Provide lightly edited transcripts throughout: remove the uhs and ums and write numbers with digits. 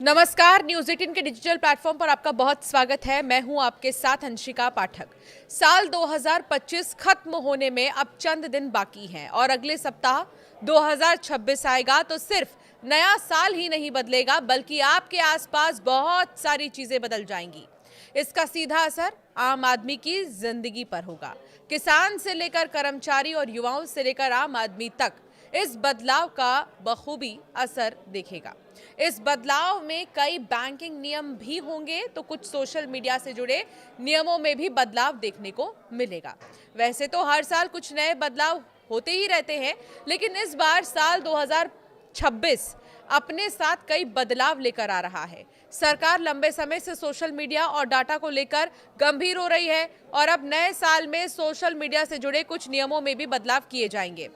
नमस्कार, न्यूज़ 18 के digital platform पर आपका बहुत स्वागत है। मैं हूं आपके साथ अंशिका पाठक। साल 2025 खत्म होने में अब चंद दिन बाकी हैं और अगले सप्ताह 2026 आएगा तो सिर्फ नया साल ही नहीं बदलेगा बल्कि आपके आसपास बहुत सारी चीजें बदल जाएंगी। इसका सीधा असर आम आदमी की जिंदगी पर होगा। किसान से लेकर कर्मचारी और युवाओं से लेकर आम आदमी तक इस बदलाव का बखूबी असर देखेगा। इस बदलाव में कई बैंकिंग नियम भी होंगे तो कुछ सोशल मीडिया से जुड़े नियमों में भी बदलाव देखने को मिलेगा। वैसे तो हर साल कुछ नए बदलाव होते ही रहते हैं, लेकिन इस बार साल 2026 अपने साथ कई बदलाव लेकर आ रहा है। सरकार लंबे समय से सोशल मीडिया और डाटा को लेकर गंभीर हो रही है और अब नए साल में सोशल मीडिया से जुड़े कुछ नियमों में भी बदलाव किए जाएंगे।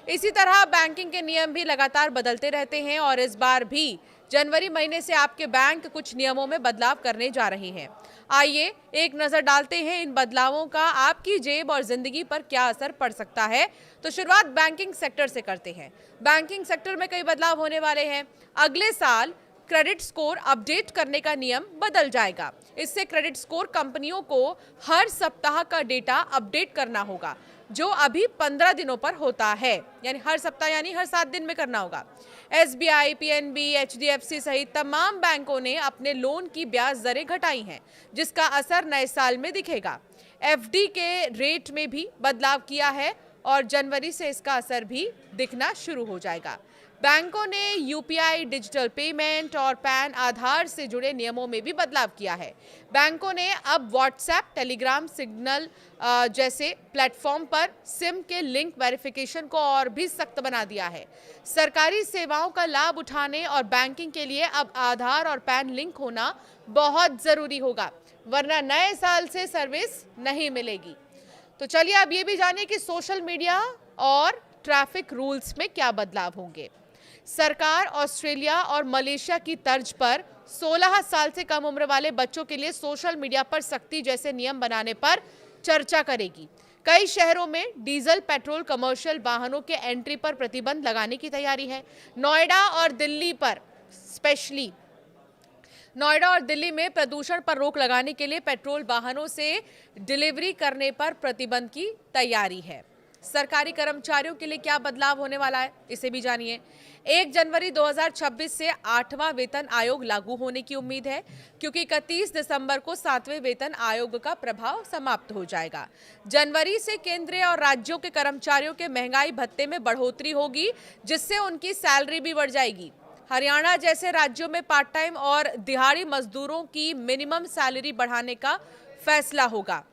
इसी तरह बैंकिंग के नियम भी लगातार बदलते रहते हैं और इस बार भी जनवरी महीने से आपके बैंक कुछ नियमों में बदलाव करने जा रहे हैं। आइए एक नजर डालते हैं इन बदलावों का आपकी जेब और जिंदगी पर क्या असर पड़ सकता है। तो शुरुआत बैंकिंग सेक्टर से करते हैं। बैंकिंग सेक्टर में कई बदलाव होने वाले हैं। अगले साल क्रेडिट स्कोर अपडेट करने का नियम बदल जाएगा। इससे क्रेडिट स्कोर कंपनियों को हर सप्ताह का डेटा अपडेट करना होगा, जो अभी 15 दिनों पर होता है, यानी हर सप्ताह यानी हर 7 दिन में करना होगा। SBI, PNB, HDFC सहित तमाम बैंकों ने अपने लोन की ब्याज दरें घटाई हैं, जिसका असर नए साल में दिखेगा। FD के रेट में भी बदलाव किया है और जनवरी से इसका असर भी दिखना शुरू हो जाएगा। बैंकों ने UPI, डिजिटल पेमेंट और पैन आधार से जुड़े नियमों में भी बदलाव किया है। बैंकों ने अब व्हाट्सएप, टेलीग्राम, सिग्नल जैसे प्लेटफॉर्म पर सिम के लिंक वेरिफिकेशन को और भी सख्त बना दिया है। सरकारी सेवाओं का लाभ उठाने और बैंकिंग के लिए अब आधार और पैन लिंक होना बहुत ज़रूरी होगा, वरना नए साल से सर्विस नहीं मिलेगी। तो चलिए अब ये भी जानिए कि सोशल मीडिया और ट्रैफिक रूल्स में क्या बदलाव होंगे। सरकार ऑस्ट्रेलिया और मलेशिया की तर्ज पर 16 साल से कम उम्र वाले बच्चों के लिए सोशल मीडिया पर सख्ती जैसे नियम बनाने पर चर्चा करेगी। कई शहरों में डीजल, पेट्रोल, कमर्शियल वाहनों के एंट्री पर प्रतिबंध लगाने की तैयारी है। नोएडा और दिल्ली में प्रदूषण पर रोक लगाने के लिए पेट्रोल वाहनों से डिलीवरी करने पर प्रतिबंध की तैयारी है। सरकारी कर्मचारियों के लिए क्या बदलाव होने वाला है, इसे भी जानिए। 1 जनवरी 2026 से 8वां वेतन आयोग लागू होने की उम्मीद है, क्योंकि 31 दिसंबर को 7वें वेतन आयोग का प्रभाव समाप्त हो जाएगा। जनवरी से केंद्रीय और राज्यों के कर्मचारियों के महंगाई भत्ते में बढ़ोतरी होगी, जिससे उनकी सैलरी भी बढ़ जाएगी। हरियाणा जैसे राज्यों में पार्ट टाइम और दिहाड़ी मजदूरों की मिनिमम सैलरी बढ़ाने का फैसला होगा।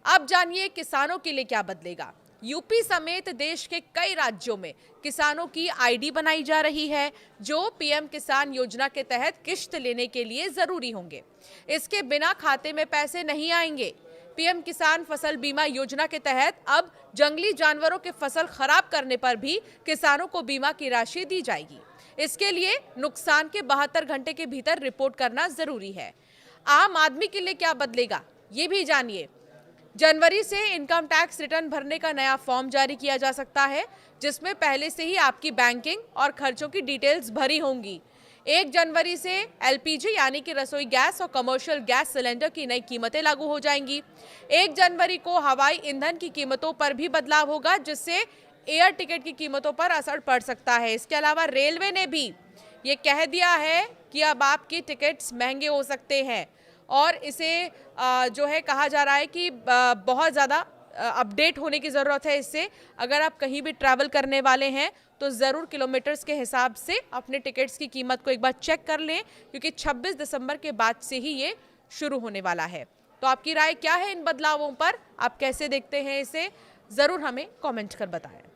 अब जानिए किसानों के लिए क्या बदलेगा। यूपी समेत देश के कई राज्यों में किसानों की ID बनाई जा रही है, जो PM किसान योजना के तहत किश्त लेने के लिए जरूरी होंगे। इसके बिना खाते में पैसे नहीं आएंगे। PM किसान फसल बीमा योजना के तहत अब जंगली जानवरों के फसल खराब करने पर भी किसानों को बीमा की राशि दी जाएगी। इसके लिए नुकसान के 72 घंटे के भीतर रिपोर्ट करना जरूरी है। आम आदमी के लिए क्या बदलेगा, ये भी जानिए। जनवरी से इनकम टैक्स रिटर्न भरने का नया फॉर्म जारी किया जा सकता है, जिसमें पहले से ही आपकी बैंकिंग और खर्चों की डिटेल्स भरी होंगी। 1 जनवरी से LPG यानी कि रसोई गैस और कमर्शियल गैस सिलेंडर की नई कीमतें लागू हो जाएंगी। 1 जनवरी को हवाई ईंधन की कीमतों पर भी बदलाव होगा, जिससे एयर टिकट की कीमतों पर असर पड़ सकता है। इसके अलावा रेलवे ने भी ये कह दिया है कि अब आपके टिकट्स महंगे हो सकते हैं और इसे जो है कहा जा रहा है कि बहुत ज़्यादा अपडेट होने की ज़रूरत है। इससे अगर आप कहीं भी ट्रैवल करने वाले हैं तो ज़रूर किलोमीटर्स के हिसाब से अपने टिकट्स की कीमत को एक बार चेक कर लें, क्योंकि 26 दिसंबर के बाद से ही ये शुरू होने वाला है। तो आपकी राय क्या है इन बदलावों पर, आप कैसे देखते हैं इसे, ज़रूर हमें कमेंट कर बताएं।